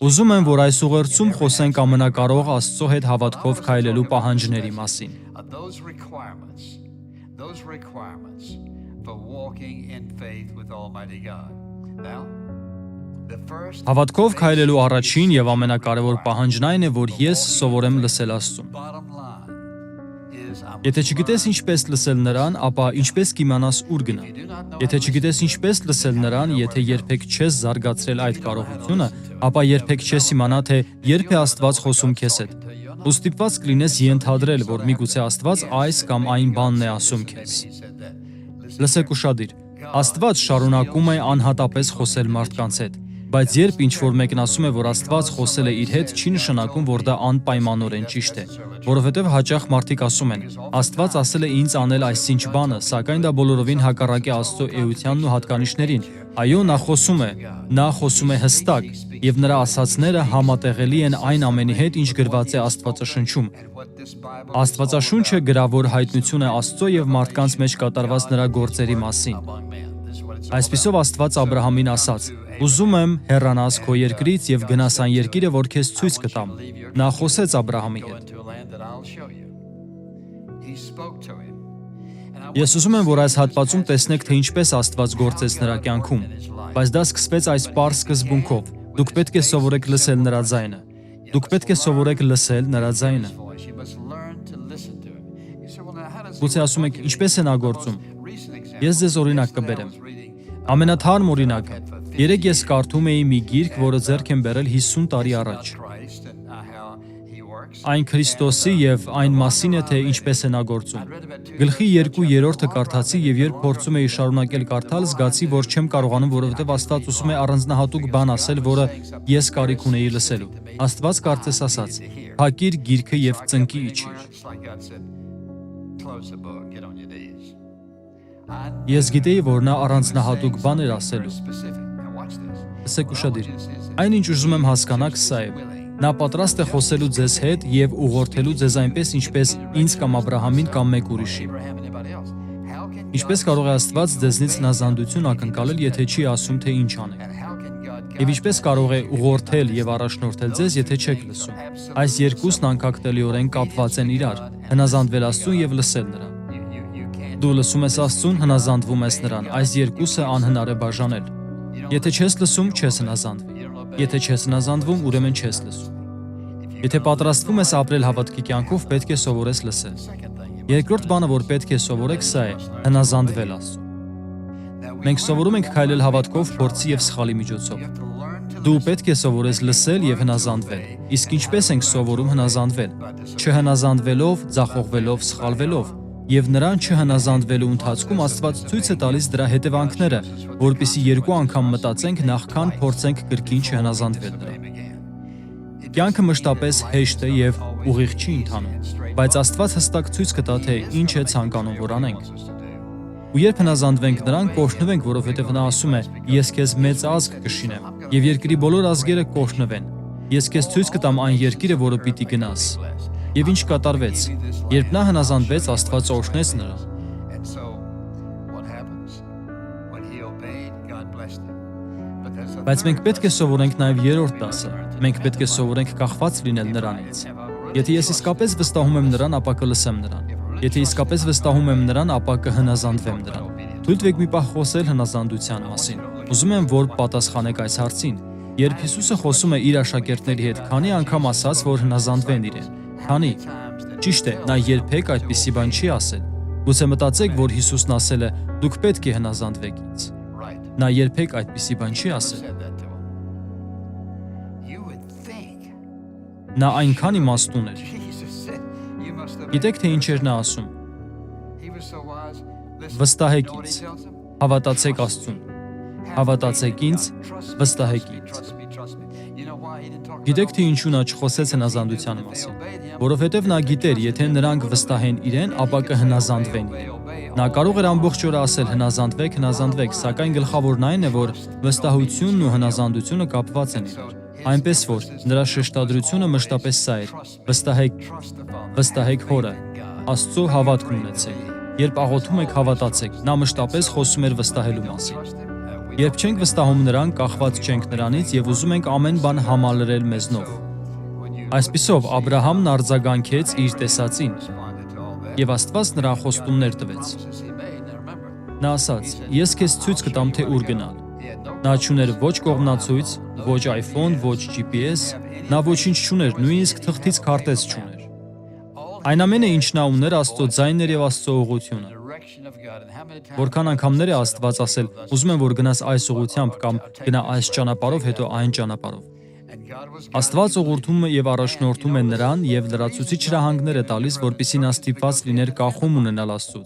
Ուզում եմ, որ այս ուղերձում խոսենք ամենակարող Աստծո հետ հավատքով քայլելու պահանջների մասին։ Those requirements for walking in faith with Almighty God. Now, the first Հավատքով քայլելու առաջին եւ ամենակարևոր պահանջն այն է, որ ես սովորեմ լսել Աստծուն։ bottom line is Եթե չգիտես ինչպես լսել նրան, ապա ինչպես կիմանաս ուր գնալ։ Եթե չգիտես ինչպես լսել նրան, եթե երբեք չես զարգացրել այդ կարողությունը, ապա երբեք չես իմանա, թե երբ է Աստված խոսում քեզ հետ։ Ու ստիպված կլինես ենթադրել, որ միգուցե Աստված այս կամ այն բանն է ասում քեզ։ Լսեք ուշադիր։ Աստված շարունակում է անհատապես խոսել մարդկանց հետ, բայց երբ ինչ-որ մեկն ասում է, որ Աստված խոսել է իր հետ, չի նշանակում, որ դա անպայմանորեն ճիշտ է, որովհետև հաճախ մարդիկ ասում են. Աստված ասել է ինձ անել այսինչ բանը, սակայն դա բոլորովին հակառակ է Աստծո էությանն ու հատկանիշներին։ Այո, նա խոսում է հստակ, եւ նրա ասածները համատեղելի են այն ամենի հետ, ինչ գրված է Աստվածաշնչում։ Աստվածաշունչը գրավոր հայտնություն է Աստծո եւ մարդկանց մեջ կատարված նրա գործերի մասին։ Այսպիսով Աստված Աբրահամին ասաց. «Ուզում եմ հեռանաս քո երկրից եւ գնաս այն երկիրը, որ քեզ ցույց կտամ»։ Նա խոսեց Աբրահամի հետ։ Ես ուզում եմ, որ այս հատվածում տեսնեք, թե ինչպես Աստված գործեց նրա կյանքում, բայց դա սկսվեց այս պարզ սկզբունքով. դուք պետք է սովորեք լսել նրա ձայնը։ Դուք պետք է սովորեք լսել նրա ձայնը։ Գուցե ասում եք, ինչպես է նա գործում։ Ես ձեզ օրինակ կբերեմ։ Ամենաթարմ օրինակը։ Երեկ ես կարդում էի մի գիրք, որը ձեռք եմ բերել 50 տարի առաջ։ Այն Քրիստոսի եւ այն մասին է, թե ինչպես է նա գործում։ Գլխի 2/3-ը կարդացի եւ երբ փորձում էի շարունակել կարդալ, զգացի, որ չեմ կարողանում, որովհետեւ Աստված ուզում է առանձնահատուկ բան ասել, որը ես կարիք ունեի լսելու։ Աստված կարծես ասաց. «Փակիր գիրքը եւ ծնկի իջիր»։ Ես գիտեի, որ նա առանձնահատուկ բան էր ասելու։ Լսեք ուշադիր։ Այնինչ ուզում եմ հասկանաք, սա է։ Նա պատրաստ է խոսելու ձեզ հետ եւ ուղղորդելու ձեզ այնպես, ինչպես ինձ կամ Աբրահամին կամ մեկ ուրիշին։ Ինչպես կարող է Աստված ձեզնից հնազանդություն ակնկալել, եթե չի ասում, թե ինչ անեք։ Եվ ինչպես կարող է ուղղորդել եւ առաջնորդել ձեզ, եթե չեք լսում։ Այս երկուսն անկախտելիորեն կապված են իրար՝ հնազանդվել Աստծուն եւ լսել նրան։ Դու լսում ես Աստծուն, հնազանդվում ես նրան։ Այս երկուսը անհնար է բաժանել։ Եթե չես լսում, չես հնազանդվի։ Եթե չես հնազանդվում, ուրեմն չես լսում։ Եթե պատրաստվում ես ապրել հավատքի կյանքով, պետք է սովորես լսել։ Երկրորդ բանը, որ պետք է սովորեք, սա է՝ հնազանդվել Աստծուն։ Մենք սովորում ենք քայլել հավատքով, փորձի եւ սխալի միջոցով։ Դու պետք է սովորես լսել եւ հնազանդվել։ Իսկ ինչպես ենք սովորում հնազանդվել։ Չհնազանդվելով, ձախողվելով, սխալվելով։ Եվ նրան չհնազանդվելու ընթացքում Աստված ցույց է տալիս դրա հետևանքները, որպեսզի երկու անգամ մտածենք, նախքան փորձենք կրկին չհնազանդվել նրան։ Կյանքը մշտապես հեշտ է եւ ուղիղ չի ընթանում, բայց Աստված հստակ ցույց կտա, թե ինչ է ցանկանում, որ անենք։ Ու երբ հնազանդվենք նրան, կօրհնվենք, որովհետեւ նա ասում է. «Ես քեզ մեծ ազգ կշինեմ, եւ երկրի բոլոր ազգերը կօրհնվեն։ Ես քեզ ցույց կտամ այն երկիրը, որը պիտի գնաս»։ Եվ ինչ կատարվեց։ Երբ նա հնազանդվեց, Աստված օրհնեց նրան։ Բայց մենք պետք է սովորենք նաև երրորդ դասը։ Մենք պետք է սովորենք կախված լինել նրանից։ Եթե ես իսկապես վստահում եմ նրան, ապա կլսեմ նրան։ Եթե իսկապես վստահում եմ նրան, ապա կհնազանդվեմ նրան։ Թույլ տվեք մի պահ խոսել հնազանդության մասին։ Ուզում եմ, որ պատասխանեք այս հարցին։ Երբ Հիսուսը խոսում է իր աշակերտների հետ, քանի անգամ ասաց, որ հնազանդվեն իրեն։ Քանի։ Ճիշտ է, նա երբեք այդպիսի բան չի ասել։ Գուցե մտածեք, որ Հիսուսն ասել է. «Դուք պետք է հնազանդվեք ինձ»։ Նա երբեք այդպիսի բան չի ասել։ Նա այնքան իմաստուն էր։ Գիտեք, թե ինչ էր նա ասում։ Վստահեք ինձ, հավատացեք Աստծուն։ Հավատացեք ինձ, վստահեք ինձ։ Գիտեք, թե ինչու նա չխոսեց հնազանդության մասին, որովհետև նա գիտեր, եթե նրանք վստահեն իրեն, ապա կհնազանդվեն իրեն։ Նա կարող էր ամբողջ օրը ասել հնազանդվեք, հնազանդվեք, սակայն գլխավորն այն է, որ վստահությունն ու հնազանդությունը կապված են իրար։ Այնպես որ նրա շեշտադրությունը մշտապես սա էր. վստահեք Հորը, Աստծո հավատք ունեցեք։ Երբ աղոթում եք, հավատացեք, նա մշտապես խոսում էր վստահելու մասին։ Երբ չենք վստահում նրան, կախված չենք նրանից եւ ուզում ենք ամեն բան համալրել մեզնով։ Այսպիսով Աբրահամն արձագանքեց իր տեսածին, եւ Աստված նրան խոստումներ տվեց։ Նա ասաց. «Ես քեզ ցույց կտամ, թե ուր գնալ»։ Նա չուներ ոչ կողմնացույց, ոչ iPhone, ոչ GPS, նա ոչինչ չուներ, նույնիսկ թղթից քարտեզ չուներ։ Այն ամենը, ինչ նա ուներ, Աստծո ձայնն էր եւ Աստծո ուղղությունը։ Որքան անգամներ է Աստված ասել, ուզում եմ, որ գնաս այս ուղղությամբ կամ գնա այս ճանապարհով, հետո այն ճանապարհով։ Աստված ուղղորդում եւ առաջնորդում է նրան եւ լրացուցիչ հրահանգներ է տալիս, որպեսզի նա ստիպված լիներ կախում ունենալ Աստծուց։